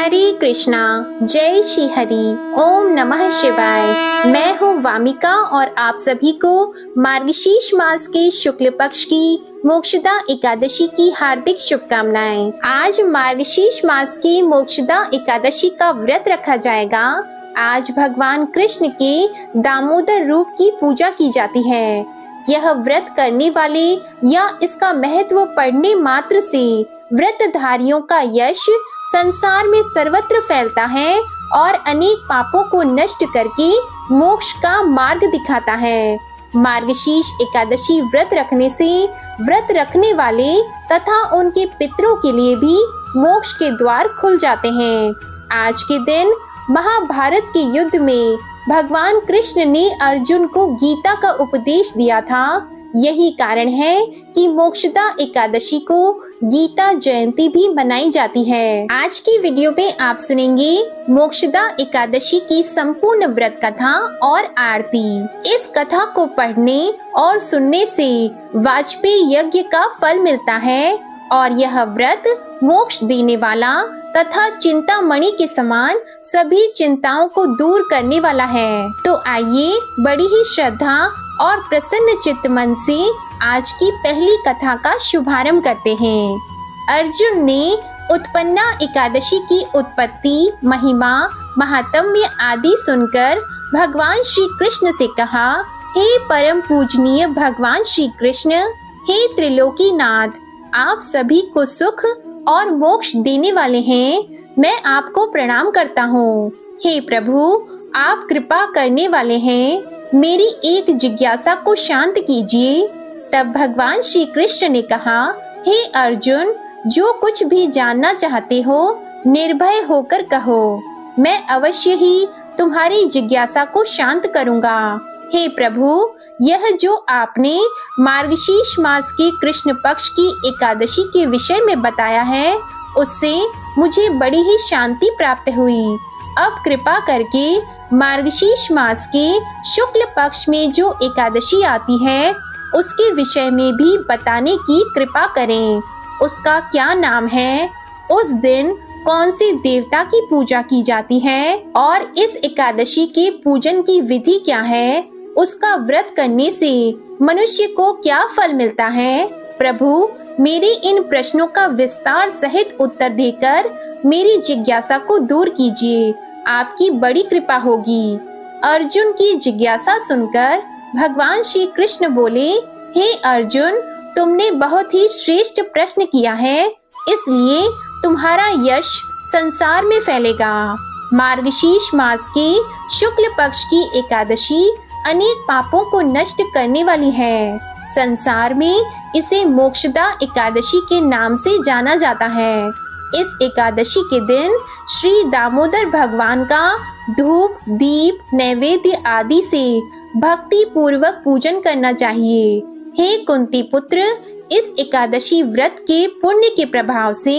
हरे कृष्णा, जय श्री हरि, ओम नमः शिवाय। मैं हूँ वामिका और आप सभी को मार्गशीर्ष मास के शुक्ल पक्ष की मोक्षदा एकादशी की हार्दिक शुभकामनाएं। आज मार्गशीर्ष मास की मोक्षदा एकादशी का व्रत रखा जाएगा। आज भगवान कृष्ण के दामोदर रूप की पूजा की जाती है। यह व्रत करने वाले या इसका महत्व पढ़ने मात्र से व्रतधारियों का यश संसार में सर्वत्र फैलता है और अनेक पापों को नष्ट करके मोक्ष का मार्ग दिखाता है। मार्गशीर्ष एकादशी व्रत रखने से व्रत रखने वाले तथा उनके पितरों के लिए भी मोक्ष के द्वार खुल जाते हैं। आज के दिन महाभारत के युद्ध में भगवान कृष्ण ने अर्जुन को गीता का उपदेश दिया था। यही कारण है कि मोक्षदा एकादशी को गीता जयंती भी मनाई जाती है। आज की वीडियो में आप सुनेंगे मोक्षदा एकादशी की संपूर्ण व्रत कथा और आरती। इस कथा को पढ़ने और सुनने से वाजपेयी यज्ञ का फल मिलता है और यह व्रत मोक्ष देने वाला तथा चिंतामणि के समान सभी चिंताओं को दूर करने वाला है। तो आइए बड़ी ही श्रद्धा और प्रसन्न चित्त मन से आज की पहली कथा का शुभारंभ करते हैं। अर्जुन ने उत्पन्ना एकादशी की उत्पत्ति, महिमा, महात्म्य आदि सुनकर भगवान श्री कृष्ण से कहा, हे परम पूजनीय भगवान श्री कृष्ण, हे त्रिलोकीनाथ, आप सभी को सुख और मोक्ष देने वाले हैं। मैं आपको प्रणाम करता हूँ। हे प्रभु, आप कृपा करने वाले हैं। मेरी एक जिज्ञासा को शांत कीजिए। तब भगवान श्री कृष्ण ने कहा, हे अर्जुन, जो कुछ भी जानना चाहते हो निर्भय होकर कहो, मैं अवश्य ही तुम्हारी जिज्ञासा को शांत करूंगा। हे प्रभु, यह जो आपने मार्गशीर्ष मास के कृष्ण पक्ष की एकादशी के विषय में बताया है, उससे मुझे बड़ी ही शांति प्राप्त हुई। अब कृपा करके मार्गशीर्ष मास के शुक्ल पक्ष में जो एकादशी आती है उसके विषय में भी बताने की कृपा करें। उसका क्या नाम है, उस दिन कौन से देवता की पूजा की जाती है और इस एकादशी के पूजन की विधि क्या है, उसका व्रत करने से मनुष्य को क्या फल मिलता है। प्रभु, मेरे इन प्रश्नों का विस्तार सहित उत्तर देकर मेरी जिज्ञासा को दूर कीजिए, आपकी बड़ी कृपा होगी। अर्जुन की जिज्ञासा सुनकर भगवान श्री कृष्ण बोले, हे अर्जुन, तुमने बहुत ही श्रेष्ठ प्रश्न किया है, इसलिए तुम्हारा यश संसार में फैलेगा। मार्गशीर्ष मास के शुक्ल पक्ष की एकादशी अनेक पापों को नष्ट करने वाली है। संसार में इसे मोक्षदा एकादशी के नाम से जाना जाता है। इस एकादशी के दिन श्री दामोदर भगवान का धूप, दीप, नैवेद्य आदि से भक्ति पूर्वक पूजन करना चाहिए। हे कुंती पुत्र, इस एकादशी व्रत के पुण्य के प्रभाव से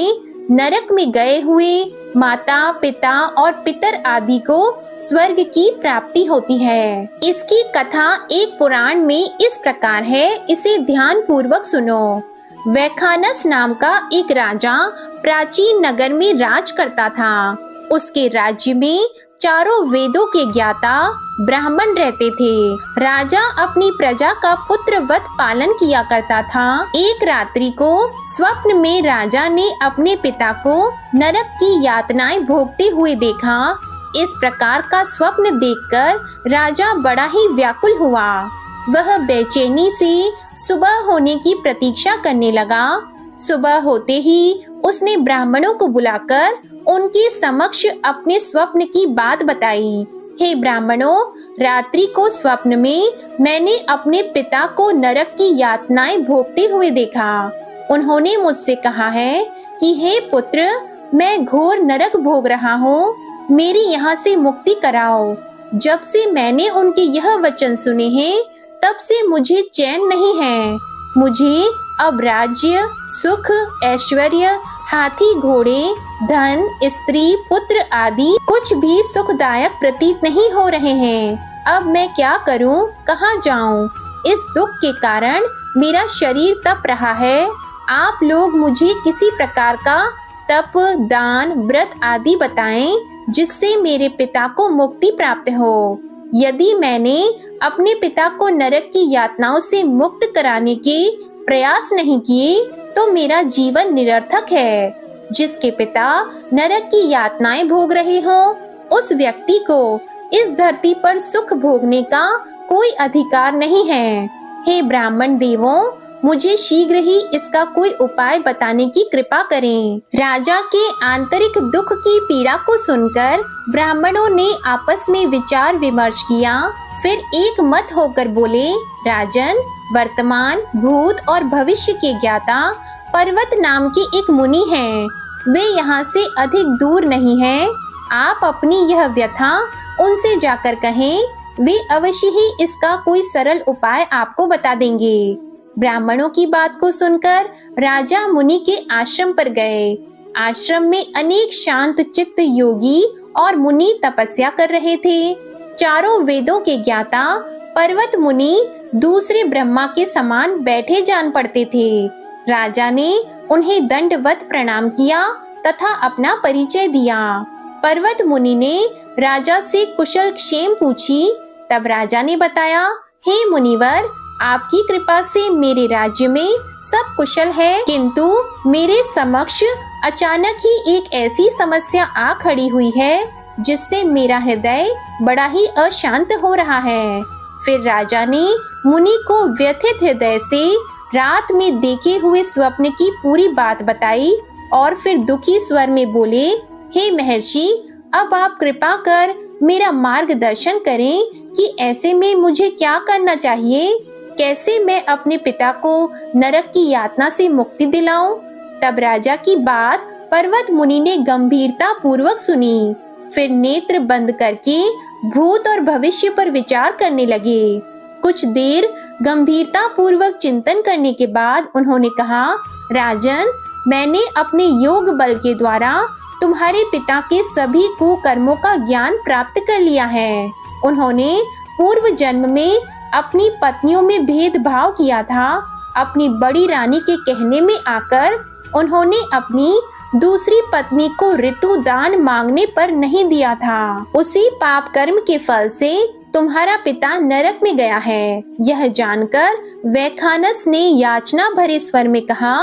नरक में गए हुए माता, पिता और पितर आदि को स्वर्ग की प्राप्ति होती है। इसकी कथा एक पुराण में इस प्रकार है, इसे ध्यान पूर्वक सुनो। वैखानस नाम का एक राजा प्राचीन नगर में राज करता था। उसके राज्य में चारों वेदों के ज्ञाता ब्राह्मण रहते थे। राजा अपनी प्रजा का पुत्रवत पालन किया करता था। एक रात्रि को स्वप्न में राजा ने अपने पिता को नरक की यातनाएं भोगते हुए देखा। इस प्रकार का स्वप्न देखकर राजा बड़ा ही व्याकुल हुआ। वह बेचैनी से सुबह होने की प्रतीक्षा करने लगा। सुबह होते ही उसने ब्राह्मणों को बुलाकर उनके समक्ष अपने स्वप्न की बात बताई। हे ब्राह्मणों, रात्रि को स्वप्न में मैंने अपने पिता को नरक की यातनाएं भोगते हुए देखा। उन्होंने मुझसे कहा है कि हे पुत्र, मैं घोर नरक भोग रहा हूँ, मेरी यहाँ से मुक्ति कराओ। जब से मैंने उनके यह वचन सुने हैं, तब से मुझे चैन नहीं है। मुझे अब राज्य, सुख, ऐश्वर्य, हाथी घोड़े, धन, स्त्री, पुत्र आदि कुछ भी सुखदायक प्रतीत नहीं हो रहे हैं। अब मैं क्या करूं, कहाँ जाऊं? इस दुख के कारण मेरा शरीर तप रहा है। आप लोग मुझे किसी प्रकार का तप, दान, व्रत आदि बताएं जिससे मेरे पिता को मुक्ति प्राप्त हो। यदि मैंने अपने पिता को नरक की यातनाओं से मुक्त कराने के प्रयास नहीं किए तो मेरा जीवन निरर्थक है। जिसके पिता नरक की यातनाएं भोग रहे हों, उस व्यक्ति को इस धरती पर सुख भोगने का कोई अधिकार नहीं है। हे ब्राह्मण देवों, मुझे शीघ्र ही इसका कोई उपाय बताने की कृपा करें। राजा के आंतरिक दुख की पीड़ा को सुनकर ब्राह्मणों ने आपस में विचार विमर्श किया। फिर एक मत होकर बोले, राजन, वर्तमान, भूत और भविष्य के ज्ञाता पर्वत नाम के एक मुनि हैं। वे यहाँ से अधिक दूर नहीं हैं। आप अपनी यह व्यथा उनसे जाकर कहें, वे अवश्य ही इसका कोई सरल उपाय आपको बता देंगे। ब्राह्मणों की बात को सुनकर राजा मुनि के आश्रम पर गए। आश्रम में अनेक शांत चित्त योगी और मुनि तपस्या कर रहे थे। चारों वेदों के ज्ञाता पर्वत मुनि दूसरे ब्रह्मा के समान बैठे जान पड़ते थे। राजा ने उन्हें दंडवत प्रणाम किया तथा अपना परिचय दिया। पर्वत मुनि ने राजा से कुशल क्षेम पूछी। तब राजा ने बताया, हे मुनिवर, आपकी कृपा से मेरे राज्य में सब कुशल है, किंतु मेरे समक्ष अचानक ही एक ऐसी समस्या आ खड़ी हुई है जिससे मेरा हृदय बड़ा ही अशांत हो रहा है। फिर राजा ने मुनि को व्यथित हृदय से रात में देखे हुए स्वप्न की पूरी बात बताई और फिर दुखी स्वर में बोले, हे महर्षि, अब आप कृपा कर मेरा मार्गदर्शन करें कि ऐसे में मुझे क्या करना चाहिए, कैसे मैं अपने पिता को नरक की यातना से मुक्ति दिलाऊं। तब राजा की बात पर्वत मुनि ने गंभीरता पूर्वक सुनी। फिर नेत्र बंद करके भूत और भविष्य पर विचार करने लगे। कुछ देर गंभीरता पूर्वक चिंतन करने के बाद उन्होंने कहा, राजन, मैंने अपने योग बल के द्वारा तुम्हारे पिता के सभी कुकर्मों का ज्ञान प्राप्त कर लिया है। उन्होंने पूर्व जन्म में अपनी पत्नियों में भेदभाव किया था। अपनी बड़ी रानी के कहने में आकर उन्होंने अपनी दूसरी पत्नी को ऋतु दान मांगने पर नहीं दिया था। उसी पाप कर्म के फल से तुम्हारा पिता नरक में गया है। यह जानकर वैखानस ने याचना भरे स्वर में कहा,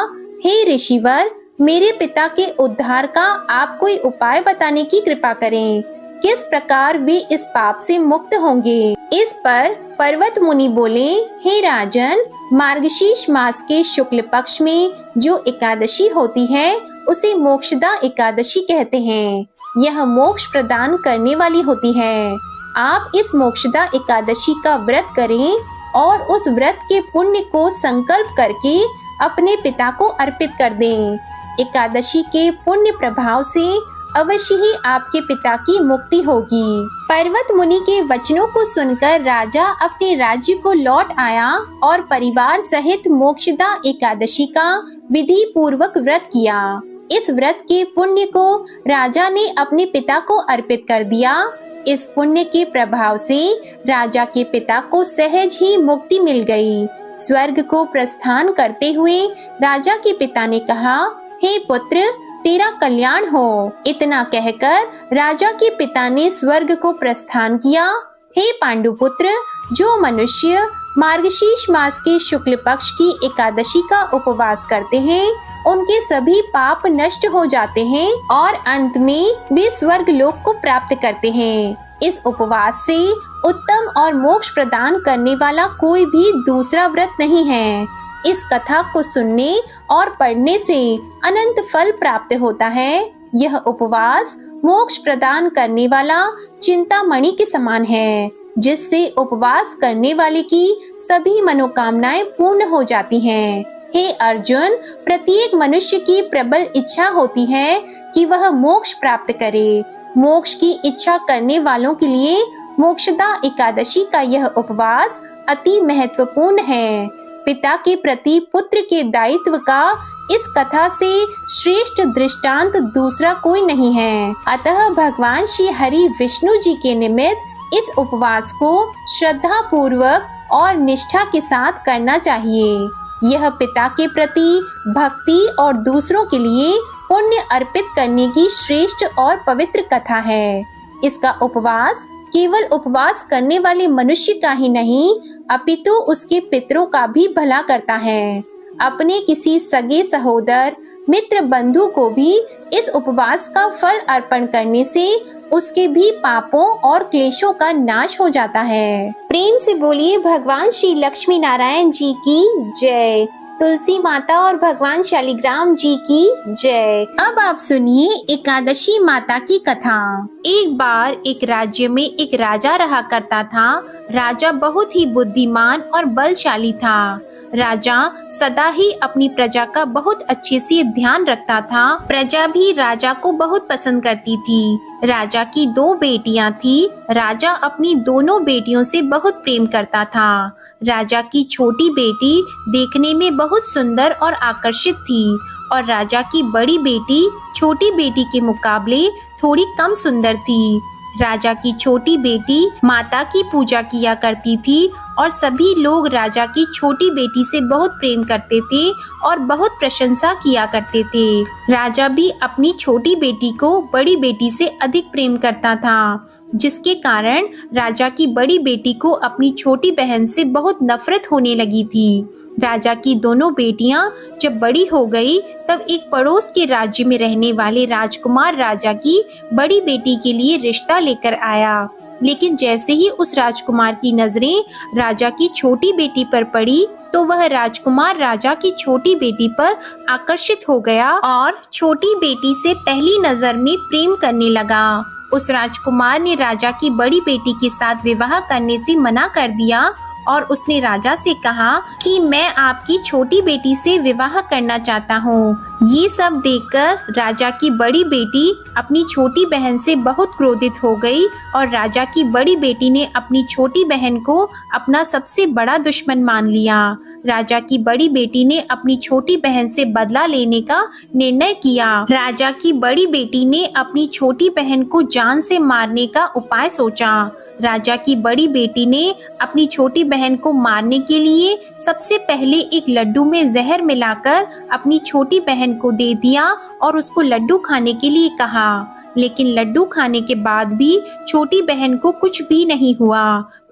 हे ऋषिवर, मेरे पिता के उद्धार का आप कोई उपाय बताने की कृपा करें। किस प्रकार वे इस पाप से मुक्त होंगे। इस पर पर्वत मुनि बोले, हे राजन, मार्गशीर्ष मास के शुक्ल पक्ष में जो एकादशी होती है उसे मोक्षदा एकादशी कहते हैं। यह मोक्ष प्रदान करने वाली होती है। आप इस मोक्षदा एकादशी का व्रत करें और उस व्रत के पुण्य को संकल्प करके अपने पिता को अर्पित कर दें। एकादशी के पुण्य प्रभाव से अवश्य ही आपके पिता की मुक्ति होगी। पर्वत मुनि के वचनों को सुनकर राजा अपने राज्य को लौट आया और परिवार सहित मोक्षदा एकादशी का विधि पूर्वक व्रत किया। इस व्रत के पुण्य को राजा ने अपने पिता को अर्पित कर दिया। इस पुण्य के प्रभाव से राजा के पिता को सहज ही मुक्ति मिल गई। स्वर्ग को प्रस्थान करते हुए राजा के पिता ने कहा, हे पुत्र, तेरा कल्याण हो। इतना कहकर राजा के पिता ने स्वर्ग को प्रस्थान किया। हे पांडुपुत्र, जो मनुष्य मार्गशीर्ष मास के शुक्ल पक्ष की एकादशी का उपवास करते हैं उनके सभी पाप नष्ट हो जाते हैं और अंत में वे स्वर्ग लोक को प्राप्त करते हैं। इस उपवास से उत्तम और मोक्ष प्रदान करने वाला कोई भी दूसरा व्रत नहीं है। इस कथा को सुनने और पढ़ने से अनंत फल प्राप्त होता है। यह उपवास मोक्ष प्रदान करने वाला चिंतामणि के समान है, जिससे उपवास करने वाले की सभी मनोकामनाएं पूर्ण हो जाती हैं। हे अर्जुन, प्रत्येक मनुष्य की प्रबल इच्छा होती है कि वह मोक्ष प्राप्त करे। मोक्ष की इच्छा करने वालों के लिए मोक्षदा एकादशी का यह उपवास अति महत्वपूर्ण है। पिता के प्रति पुत्र के दायित्व का इस कथा से श्रेष्ठ दृष्टांत दूसरा कोई नहीं है। अतः भगवान श्री हरि विष्णु जी के निमित्त इस उपवास को श्रद्धा पूर्वक और निष्ठा के साथ करना चाहिए। यह पिता के प्रति भक्ति और दूसरों के लिए पुण्य अर्पित करने की श्रेष्ठ और पवित्र कथा है। इसका उपवास केवल उपवास करने वाले मनुष्य का ही नहीं, अपितु उसके पितरों का भी भला करता है। अपने किसी सगे सहोदर, मित्र, बंधु को भी इस उपवास का फल अर्पण करने से उसके भी पापों और क्लेशों का नाश हो जाता है। प्रेम से बोलिए भगवान श्री लक्ष्मी नारायण जी की जय, तुलसी माता और भगवान शालिग्राम जी की जय। अब आप सुनिए एकादशी माता की कथा। एक बार एक राज्य में एक राजा रहा करता था। राजा बहुत ही बुद्धिमान और बलशाली था। राजा सदा ही अपनी प्रजा का बहुत अच्छे से ध्यान रखता था। प्रजा भी राजा को बहुत पसंद करती थी। राजा की 2 बेटियां थी। राजा अपनी दोनों बेटियों से बहुत प्रेम करता था। राजा की छोटी बेटी देखने में बहुत सुंदर और आकर्षित थी और राजा की बड़ी बेटी छोटी बेटी के मुकाबले थोड़ी कम सुंदर थी। राजा की छोटी बेटी माता की पूजा किया करती थी और सभी लोग राजा की छोटी बेटी से बहुत प्रेम करते थे और बहुत प्रशंसा किया करते थे। राजा भी अपनी छोटी बेटी को बड़ी बेटी से अधिक प्रेम करता था, जिसके कारण राजा की बड़ी बेटी को अपनी छोटी बहन से बहुत नफरत होने लगी थी। राजा की दोनों बेटियां जब बड़ी हो गई, तब एक पड़ोस के राज्य में रहने वाले राजकुमार राजा की बड़ी बेटी के लिए रिश्ता लेकर आया। लेकिन जैसे ही उस राजकुमार की नजरें राजा की छोटी बेटी पर पड़ी, तो वह राजकुमार राजा की छोटी बेटी पर आकर्षित हो गया और छोटी बेटी से पहली नजर में प्रेम करने लगा। उस राजकुमार ने राजा की बड़ी बेटी के साथ विवाह करने से मना कर दिया और उसने राजा से कहा कि मैं आपकी छोटी बेटी से विवाह करना चाहता हूँ। ये सब देखकर राजा की बड़ी बेटी अपनी छोटी बहन से बहुत क्रोधित हो गई और राजा की बड़ी बेटी ने अपनी छोटी बहन को अपना सबसे बड़ा दुश्मन मान लिया। राजा की बड़ी बेटी ने अपनी छोटी बहन से बदला लेने का निर्णय किया। राजा की बड़ी बेटी ने अपनी छोटी बहन को जान से मारने का उपाय सोचा। राजा की बड़ी बेटी ने अपनी छोटी बहन को मारने के लिए सबसे पहले एक लड्डू में जहर मिलाकर अपनी छोटी बहन को दे दिया और उसको लड्डू खाने के लिए कहा। लेकिन लड्डू खाने के बाद भी छोटी बहन को कुछ भी नहीं हुआ।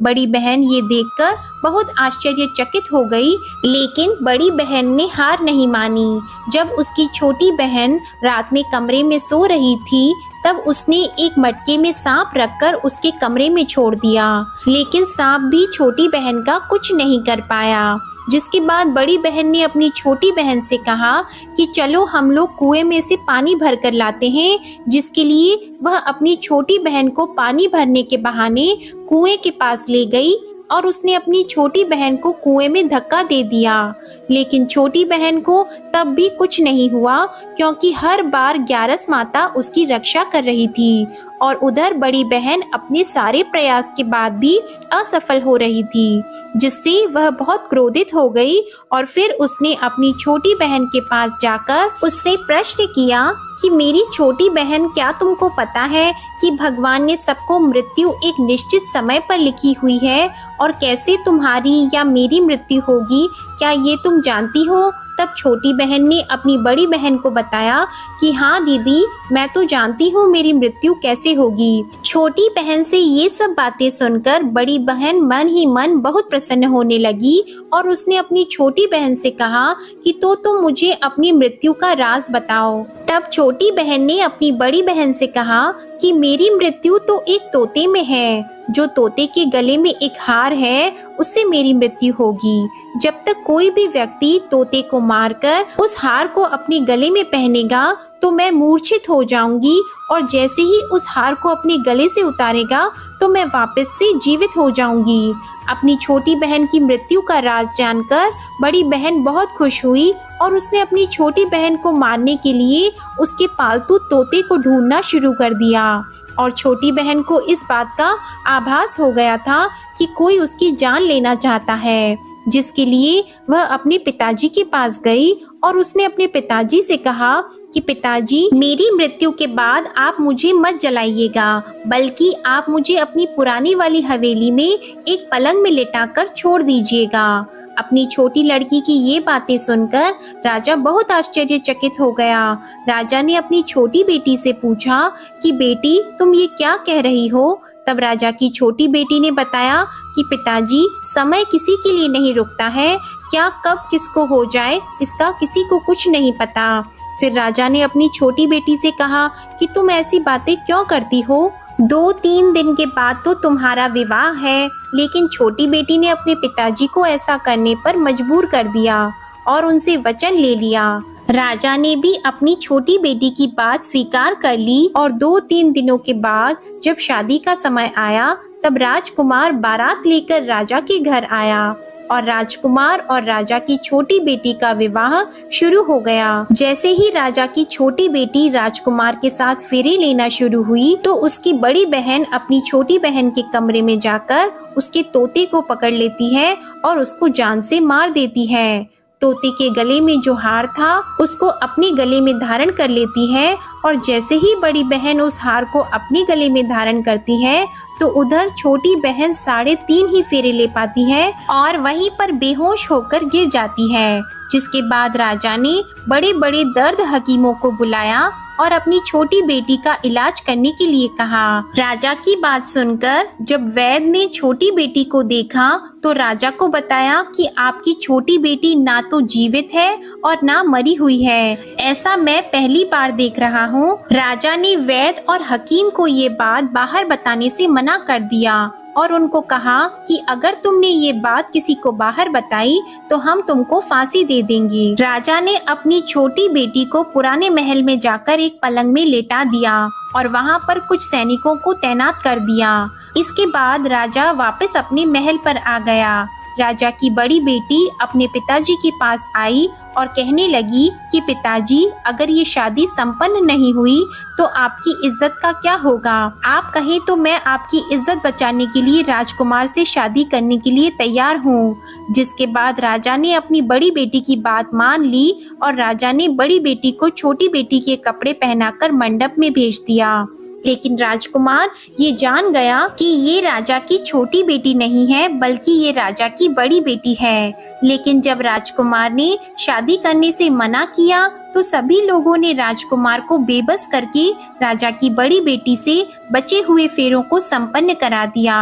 बड़ी बहन ये देखकर बहुत आश्चर्यचकित हो गई, लेकिन बड़ी बहन ने हार नहीं मानी। जब उसकी छोटी बहन रात में कमरे में सो रही थी, तब उसने एक मटके में सांप रखकर उसके कमरे में छोड़ दिया, लेकिन सांप भी छोटी बहन का कुछ नहीं कर पाया। जिसके बाद बड़ी बहन ने अपनी छोटी बहन से कहा कि चलो हम लोग कुएं में से पानी भर कर लाते हैं, जिसके लिए वह अपनी छोटी बहन को पानी भरने के बहाने कुएं के पास ले गई और उसने अपनी छोटी बहन को कुएं में धक्का दे दिया। लेकिन छोटी बहन को तब भी कुछ नहीं हुआ, क्योंकि हर बार ग्यारस माता उसकी रक्षा कर रही थी और उधर बड़ी बहन अपने सारे प्रयास के बाद भी असफल हो रही थी, जिससे वह बहुत क्रोधित हो गई और फिर उसने अपनी छोटी बहन के पास जाकर उससे प्रश्न किया कि मेरी छोटी बहन, क्या तुमको पता है कि भगवान ने सबको मृत्यु एक निश्चित समय पर लिखी हुई है और कैसे तुम्हारी या मेरी मृत्यु होगी, क्या ये तुम जानती हो? तब छोटी बहन ने अपनी बड़ी बहन को बताया कि हाँ दीदी, मैं तो जानती हूँ मेरी मृत्यु कैसे होगी। छोटी बहन से ये सब बातें सुनकर बड़ी बहन मन ही मन बहुत प्रसन्न होने लगी और उसने अपनी छोटी बहन से कहा कि तो मुझे अपनी मृत्यु का राज बताओ। तब छोटी बहन ने अपनी बड़ी बहन से कहा कि मेरी मृत्यु तो एक तोते में है। जो तोते के गले में एक हार है, उससे मेरी मृत्यु होगी। जब तक कोई भी व्यक्ति तोते को मारकर उस हार को अपने गले में पहनेगा, तो मैं मूर्छित हो जाऊंगी और जैसे ही उस हार को अपने गले से उतारेगा, तो मैं वापस से जीवित हो जाऊंगी। अपनी छोटी बहन की मृत्यु का राज जानकर बड़ी बहन बहुत खुश हुई और उसने अपनी छोटी बहन को मारने के लिए उसके पालतू तोते को ढूंढना शुरू कर दिया। और छोटी बहन को इस बात का आभास हो गया था कि कोई उसकी जान लेना चाहता है, जिसके लिए वह अपने पिताजी के पास गई और उसने अपने पिताजी से कहा कि पिताजी, मेरी मृत्यु के बाद आप मुझे मत जलाइएगा, बल्कि आप मुझे अपनी पुरानी वाली हवेली में एक पलंग में लिटाकर छोड़ दीजिएगा। अपनी छोटी लड़की की ये बातें सुनकर राजा बहुत आश्चर्यचकित हो गया। राजा ने अपनी छोटी बेटी से पूछा कि बेटी, तुम ये क्या कह रही हो? तब राजा की छोटी बेटी ने बताया कि पिताजी, समय किसी के लिए नहीं रुकता है, क्या कब किसको हो जाए इसका किसी को कुछ नहीं पता। फिर राजा ने अपनी छोटी बेटी से कहा कि तुम ऐसी बातें क्यों करती हो? 2-3 दिन के बाद तो तुम्हारा विवाह है। लेकिन छोटी बेटी ने अपने पिताजी को ऐसा करने पर मजबूर कर दिया और उनसे वचन ले लिया। राजा ने भी अपनी छोटी बेटी की बात स्वीकार कर ली और 2-3 दिनों के बाद जब शादी का समय आया तब राजकुमार बारात लेकर राजा के घर आया और राजकुमार और राजा की छोटी बेटी का विवाह शुरू हो गया। जैसे ही राजा की छोटी बेटी राजकुमार के साथ फेरे लेना शुरू हुई तो उसकी बड़ी बहन अपनी छोटी बहन के कमरे में जाकर उसके तोते को पकड़ लेती है और उसको जान से मार देती है। तोते के गले में जो हार था उसको अपने गले में धारण कर लेती है और जैसे ही बड़ी बहन उस हार को अपने गले में धारण करती है तो उधर छोटी बहन 3.5 ही फेरे ले पाती है और वहीं पर बेहोश होकर गिर जाती है। जिसके बाद राजा ने बड़े बड़े दर्द हकीमों को बुलाया और अपनी छोटी बेटी का इलाज करने के लिए कहा। राजा की बात सुनकर जब वैद्य ने छोटी बेटी को देखा तो राजा को बताया कि आपकी छोटी बेटी ना तो जीवित है और ना मरी हुई है। ऐसा मैं पहली बार देख रहा हूँ। राजा ने वैद्य और हकीम को ये बात बाहर बताने से मना कर दिया और उनको कहा कि अगर तुमने ये बात किसी को बाहर बताई तो हम तुमको फांसी दे देंगे। राजा ने अपनी छोटी बेटी को पुराने महल में जाकर एक पलंग में लेटा दिया और वहाँ पर कुछ सैनिकों को तैनात कर दिया। इसके बाद राजा वापस अपने महल पर आ गया। राजा की बड़ी बेटी अपने पिताजी के पास आई और कहने लगी कि पिताजी, अगर ये शादी संपन्न नहीं हुई तो आपकी इज्जत का क्या होगा? आप कहें तो मैं आपकी इज्जत बचाने के लिए राजकुमार से शादी करने के लिए तैयार हूँ। जिसके बाद राजा ने अपनी बड़ी बेटी की बात मान ली और राजा ने बड़ी बेटी को छोटी बेटी के कपड़े पहनाकर मंडप में भेज दिया। लेकिन राजकुमार ये जान गया कि ये राजा की छोटी बेटी नहीं है बल्कि ये राजा की बड़ी बेटी है। लेकिन जब राजकुमार ने शादी करने से मना किया तो सभी लोगों ने राजकुमार को बेबस करके राजा की बड़ी बेटी से बचे हुए फेरों को संपन्न करा दिया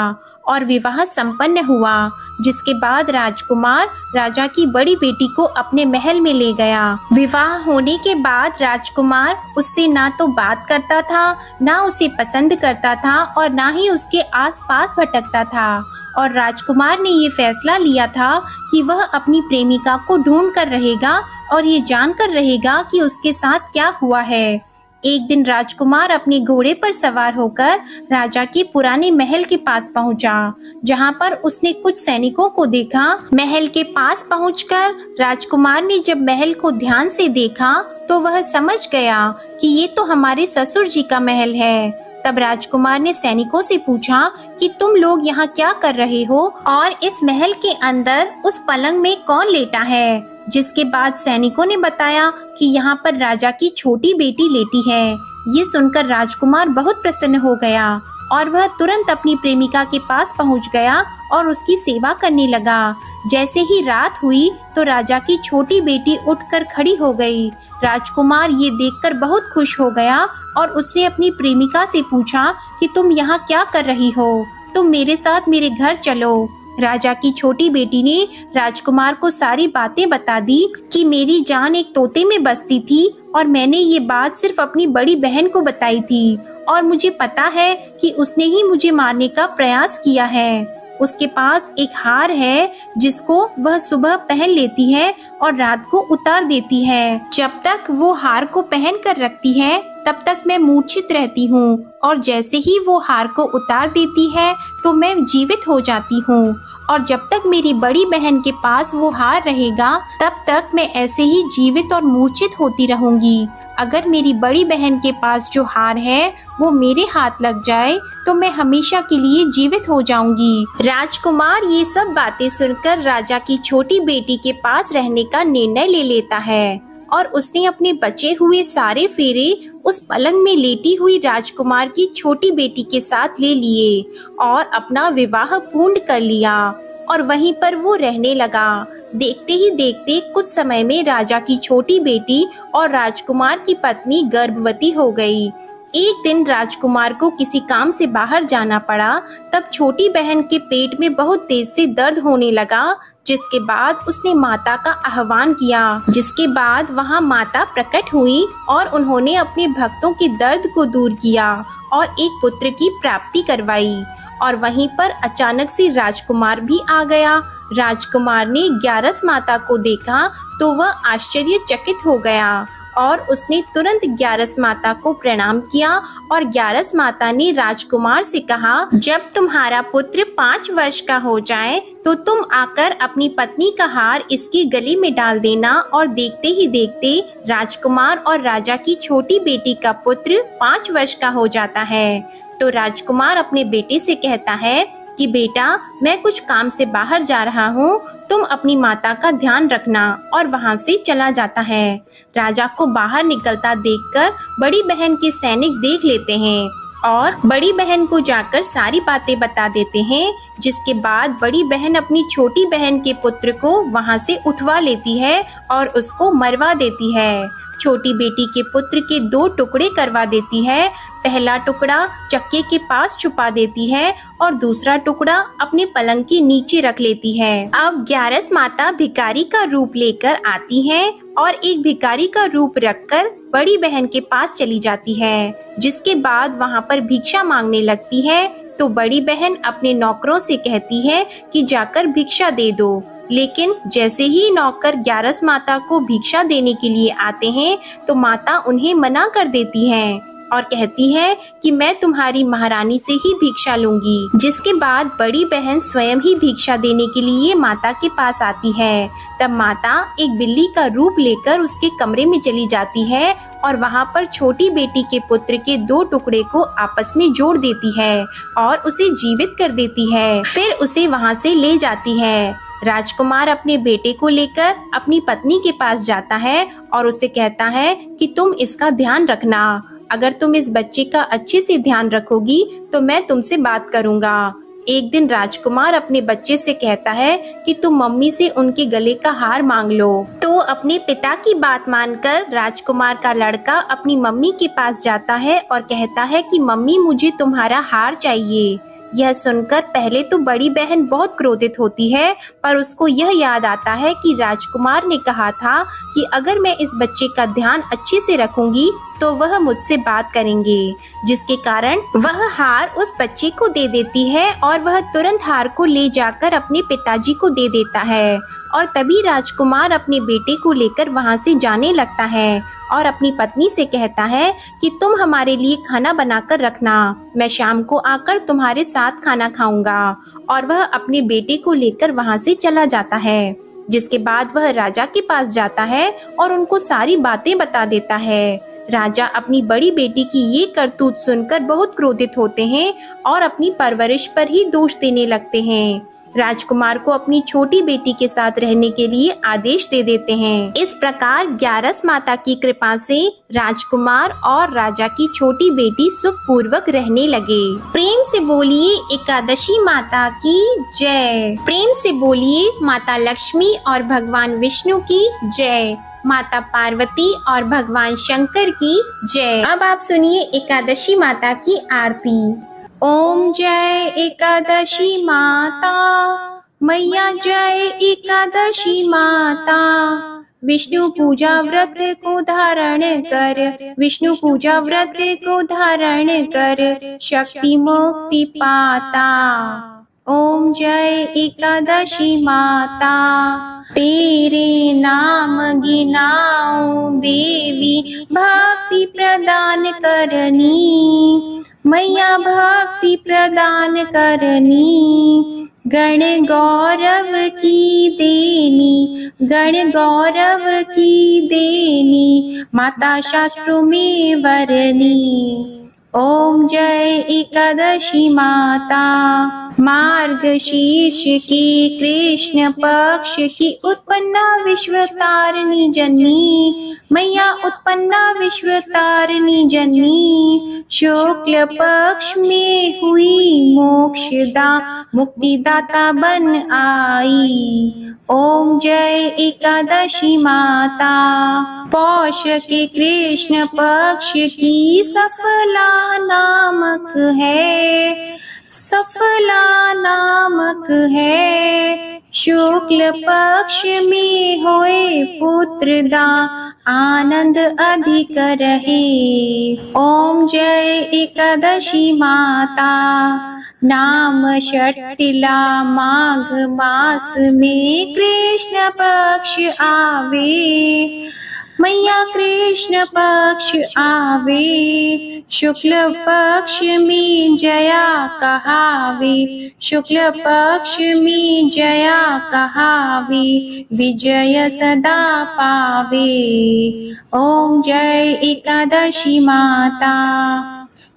और विवाह संपन्न हुआ। जिसके बाद राजकुमार राजा की बड़ी बेटी को अपने महल में ले गया। विवाह होने के बाद राजकुमार उससे ना तो बात करता था, ना उसे पसंद करता था और ना ही उसके आसपास भटकता था। और राजकुमार ने ये फैसला लिया था कि वह अपनी प्रेमिका को ढूंढ कर रहेगा और ये जानकर रहेगा कि उसके साथ क्या हुआ है। एक दिन राजकुमार अपने घोड़े पर सवार होकर राजा के पुराने महल के पास पहुंचा, जहां पर उसने कुछ सैनिकों को देखा। महल के पास पहुंचकर राजकुमार ने जब महल को ध्यान से देखा तो वह समझ गया कि ये तो हमारे ससुर जी का महल है। तब राजकुमार ने सैनिकों से पूछा कि तुम लोग यहाँ क्या कर रहे हो और इस महल के अंदर उस पलंग में कौन लेटा है? जिसके बाद सैनिकों ने बताया कि यहाँ पर राजा की छोटी बेटी लेटी है। ये सुनकर राजकुमार बहुत प्रसन्न हो गया और वह तुरंत अपनी प्रेमिका के पास पहुँच गया और उसकी सेवा करने लगा। जैसे ही रात हुई तो राजा की छोटी बेटी उठकर खड़ी हो गई। राजकुमार ये देखकर बहुत खुश हो गया और उसने अपनी प्रेमिका से पूछा कि तुम यहाँ क्या कर रही हो? तुम मेरे साथ मेरे घर चलो। राजा की छोटी बेटी ने राजकुमार को सारी बातें बता दी कि मेरी जान एक तोते में बसती थी और मैंने ये बात सिर्फ अपनी बड़ी बहन को बताई थी और मुझे पता है कि उसने ही मुझे मारने का प्रयास किया है। उसके पास एक हार है जिसको वह सुबह पहन लेती है और रात को उतार देती है। जब तक वो हार को पहन कर रखती है तब तक मैं मूर्छित रहती हूँ और जैसे ही वो हार को उतार देती है तो मैं जीवित हो जाती हूँ और जब तक मेरी बड़ी बहन के पास वो हार रहेगा तब तक मैं ऐसे ही जीवित और मूर्छित होती रहूंगी। अगर मेरी बड़ी बहन के पास जो हार है वो मेरे हाथ लग जाए तो मैं हमेशा के लिए जीवित हो जाऊंगी। राजकुमार ये सब बातें सुनकर राजा की छोटी बेटी के पास रहने का निर्णय ले लेता है और उसने अपने बचे हुए सारे फेरे उस पलंग में लेटी हुई राजकुमार की छोटी बेटी के साथ ले लिए और अपना विवाह पूर्ण कर लिया और वहीं पर वो रहने लगा। देखते ही देखते कुछ समय में राजा की छोटी बेटी और राजकुमार की पत्नी गर्भवती हो गई। एक दिन राजकुमार को किसी काम से बाहर जाना पड़ा। तब छोटी बहन के पेट में बहुत तेज से दर्द होने लगा, जिसके बाद उसने माता का आह्वान किया। जिसके बाद वहां माता प्रकट हुई और उन्होंने अपने भक्तों के दर्द को दूर किया और एक पुत्र की प्राप्ति करवाई। और वहीं पर अचानक से राजकुमार भी आ गया। राजकुमार ने ग्यारस माता को देखा तो वह आश्चर्यचकित हो गया और उसने तुरंत ग्यारस माता को प्रणाम किया। और ग्यारस माता ने राजकुमार से कहा, जब तुम्हारा पुत्र 5 वर्ष का हो जाए तो तुम आकर अपनी पत्नी का हार इसके गले में डाल देना। और देखते ही देखते राजकुमार और राजा की छोटी बेटी का पुत्र 5 वर्ष का हो जाता है। तो राजकुमार अपने बेटे से कहता है कि बेटा, मैं कुछ काम से बाहर जा रहा हूँ, तुम अपनी माता का ध्यान रखना। और वहाँ से चला जाता है। राजा को बाहर निकलता देखकर बड़ी बहन के सैनिक देख लेते हैं और बड़ी बहन को जाकर सारी बातें बता देते हैं। जिसके बाद बड़ी बहन अपनी छोटी बहन के पुत्र को वहाँ से उठवा लेती है और उसको मरवा देती है। छोटी बेटी के पुत्र के 2 टुकड़े करवा देती है। पहला टुकड़ा चक्के के पास छुपा देती है और दूसरा टुकड़ा अपने पलंग के नीचे रख लेती है। अब ग्यारस माता भिखारी का रूप लेकर आती है और एक भिखारी का रूप रखकर बड़ी बहन के पास चली जाती है। जिसके बाद वहाँ पर भिक्षा मांगने लगती है। तो बड़ी बहन अपने नौकरों से कहती है कि जाकर भिक्षा दे दो। लेकिन जैसे ही नौकर ग्यारस माता को भिक्षा देने के लिए आते हैं तो माता उन्हें मना कर देती है और कहती है कि मैं तुम्हारी महारानी से ही भिक्षा लूंगी। जिसके बाद बड़ी बहन स्वयं ही भिक्षा देने के लिए माता के पास आती है। तब माता एक बिल्ली का रूप लेकर उसके कमरे में चली जाती है और वहाँ पर छोटी बेटी के पुत्र के 2 टुकड़े को आपस में जोड़ देती है और उसे जीवित कर देती है। फिर उसे वहाँ से ले जाती है। राजकुमार अपने बेटे को लेकर अपनी पत्नी के पास जाता है और उसे कहता है कि तुम इसका ध्यान रखना। अगर तुम इस बच्चे का अच्छे से ध्यान रखोगी तो मैं तुमसे बात करूंगा। एक दिन राजकुमार अपने बच्चे से कहता है कि तुम मम्मी से उनके गले का हार मांग लो। तो अपने पिता की बात मानकर राजकुमार का लड़का अपनी मम्मी के पास जाता है और कहता है कि मम्मी, मुझे तुम्हारा हार चाहिए। यह सुनकर पहले तो बड़ी बहन बहुत क्रोधित होती है, पर उसको यह याद आता है कि राजकुमार ने कहा था कि अगर मैं इस बच्चे का ध्यान अच्छे से रखूंगी तो वह मुझसे बात करेंगे। जिसके कारण वह हार उस बच्चे को दे देती है और वह तुरंत हार को ले जाकर अपने पिताजी को दे देता है। और तभी राजकुमार अपने बेटे को लेकर वहां से जाने लगता है और अपनी पत्नी से कहता है कि तुम हमारे लिए खाना बनाकर रखना, मैं शाम को आकर तुम्हारे साथ खाना खाऊंगा। और वह अपने बेटे को लेकर वहां से चला जाता है। जिसके बाद वह राजा के पास जाता है और उनको सारी बातें बता देता है। राजा अपनी बड़ी बेटी की ये करतूत सुनकर बहुत क्रोधित होते हैं और अपनी परवरिश पर ही दोष देने लगते हैं। राजकुमार को अपनी छोटी बेटी के साथ रहने के लिए आदेश दे देते हैं। इस प्रकार ग्यारस माता की कृपा से राजकुमार और राजा की छोटी बेटी सुखपूर्वक रहने लगे। प्रेम से बोलिए एकादशी माता की जय। प्रेम से बोलिए माता लक्ष्मी और भगवान विष्णु की जय। माता पार्वती और भगवान शंकर की जय। अब आप सुनिए एकादशी माता की आरती। ओम जय एकादशी माता, मैया जय एकादशी माता। विष्णु पूजा व्रत को धारण कर, विष्णु पूजा व्रत को धारण कर, शक्ति मुक्ति पाता। ओम जय एकादशी माता, तेरे नाम गिनाऊं देवी, भक्ति प्रदान करनी, मैया भक्ति प्रदान करनी। गण गौरव की देनी, गण गौरव की देनी, माता शास्त्रों में वरनी। ओम जय एकादशी माता, मार्गशीर्ष की कृष्ण पक्ष की उत्पन्ना विश्व तारिणी जननी, मैया उत्पन्ना विश्व तारिणी जननी। शुक्ल पक्ष में हुई मोक्षदा, मुक्तिदाता बन आई। ओम जय एकादशी माता। पौष के कृष्ण पक्ष की सफला नामक है, सफला नामक है। शुक्ल पक्ष में होए पुत्रदा, आनंद अधिक रहे। ओम जय एकादशी माता। नाम षटतिला माघ मास में कृष्ण पक्ष आवे, मैया कृष्ण पक्ष आवे। शुक्ल पक्ष में जया कहावे, शुक्ल पक्ष में जया कहावे। विजय सदा पावे। ओम जय एकादशी माता।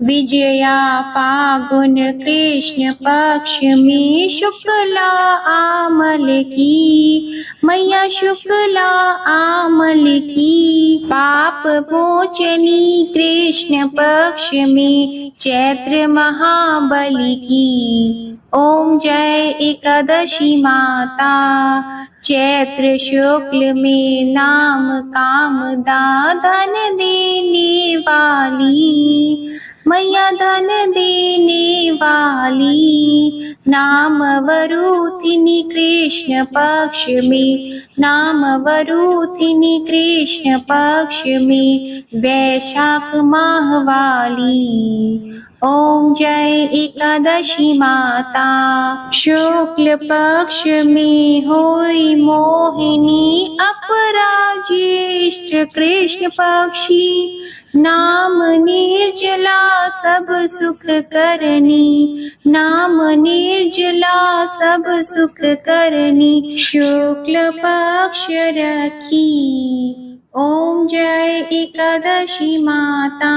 विजया फागुन कृष्ण पक्ष में शुक्ला आमल की, मैया शुक्ला आमल की। पाप मोचनी कृष्ण पक्ष में चैत्र महाबली की। ओम जय एकादशी माता। चैत्र शुक्ल में नाम कामदा, धन देने वाली, मैया धन देने वाली। नाम वरूथिनी कृष्ण पक्ष में, नाम वरूथिनी कृष्ण पक्ष में। वैशाख माह वाली। ओम जय एकादशी माता। शुक्ल पक्ष में होई मोहिनी, अपराजिष्ट कृष्ण पक्षी। नाम निर्जला सब सुख करनी, नाम निर्जला सब सुख करनी। शुक्ल पक्ष रखी। ओम जय एकादशी माता।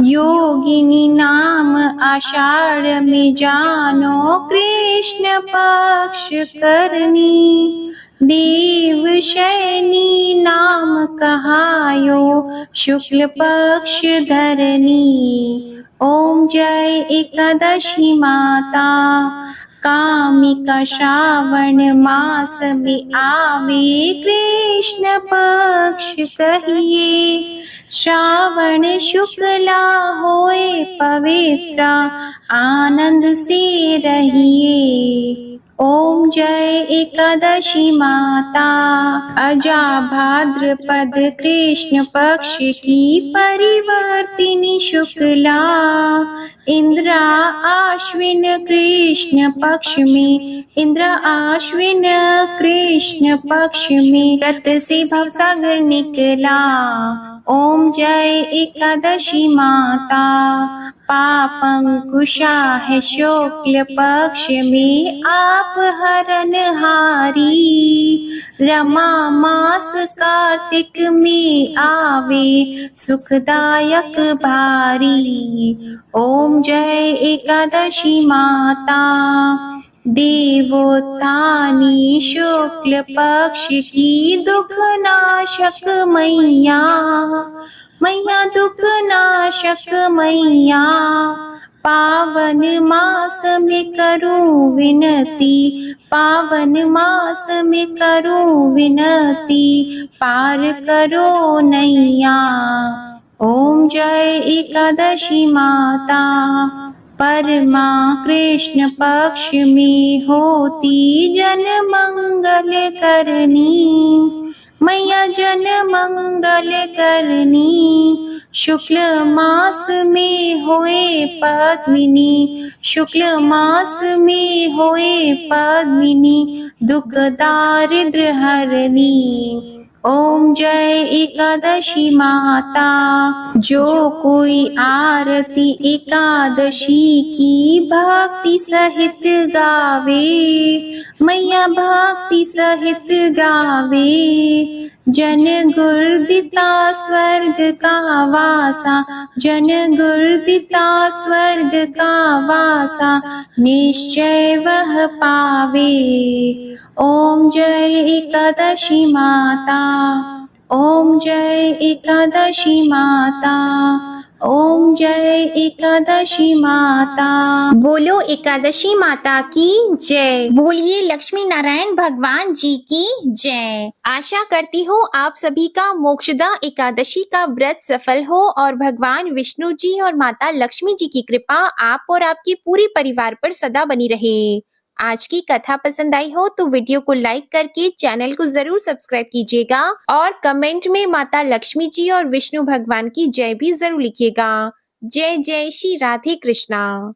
योगिनी नाम आषाढ़ में जानो, कृष्ण पक्ष करनी। देव शयनी नाम कहायो, शुक्ल पक्ष धरनी। ओम जय एकादशी माता। कामिका श्रावण मास में आवे, कृष्ण पक्ष कहिए। श्रावण शुक्ला होए पवित्रा, आनंद से रहिए। ओम जय एकादशी माता। अजा भाद्रपद कृष्ण पक्ष की परिवर्तिनी शुक्ला। इंद्रा आश्विन कृष्ण पक्ष में, इंद्र आश्विन कृष्ण पक्ष में। रत से भवसागर निकला। ओम जय एकादशी माता। पापंकुशा है शुक्ल पक्ष में, आप हरनहारी। रमा मास कार्तिक में आवे, सुखदायक भारी। ओम जय एकादशी माता। देवोत्थानी शुक्ल पक्ष की, दुख नाशक मैया, मैया दुख नाशक मैया। पावन मास में करूं विनती, पावन मास में करूं विनती। पार करो नैया। ओम जय एकादशी माता। परमा कृष्ण पक्ष में होती, जन मंगल करनी, मैया जन मंगल करनी। शुक्ल मास में होए पद्मिनी, शुक्ल मास में होए पद्मिनी। दुख दारिद्र हरनी। ओम जय एकादशी माता। जो कोई आरती एकादशी की भक्ति सहित गावे, मैया भक्ति सहित गावे। जन गुर्दिता स्वर्ग का वासा, जन गुर्दिता स्वर्ग का वासा। निश्चय वह पावे। ओम जय एकादशी माता। ओम जय एकादशी माता। ओम जय एकादशी माता। बोलो एकादशी माता की जय। बोलिए लक्ष्मी नारायण भगवान जी की जय। आशा करती हूँ आप सभी का मोक्षदा एकादशी का व्रत सफल हो और भगवान विष्णु जी और माता लक्ष्मी जी की कृपा आप और आपके पूरे परिवार पर सदा बनी रहे। आज की कथा पसंद आई हो तो वीडियो को लाइक करके चैनल को जरूर सब्सक्राइब कीजिएगा और कमेंट में माता लक्ष्मी जी और विष्णु भगवान की जय भी जरूर लिखिएगा। जय जय श्री राधे कृष्णा।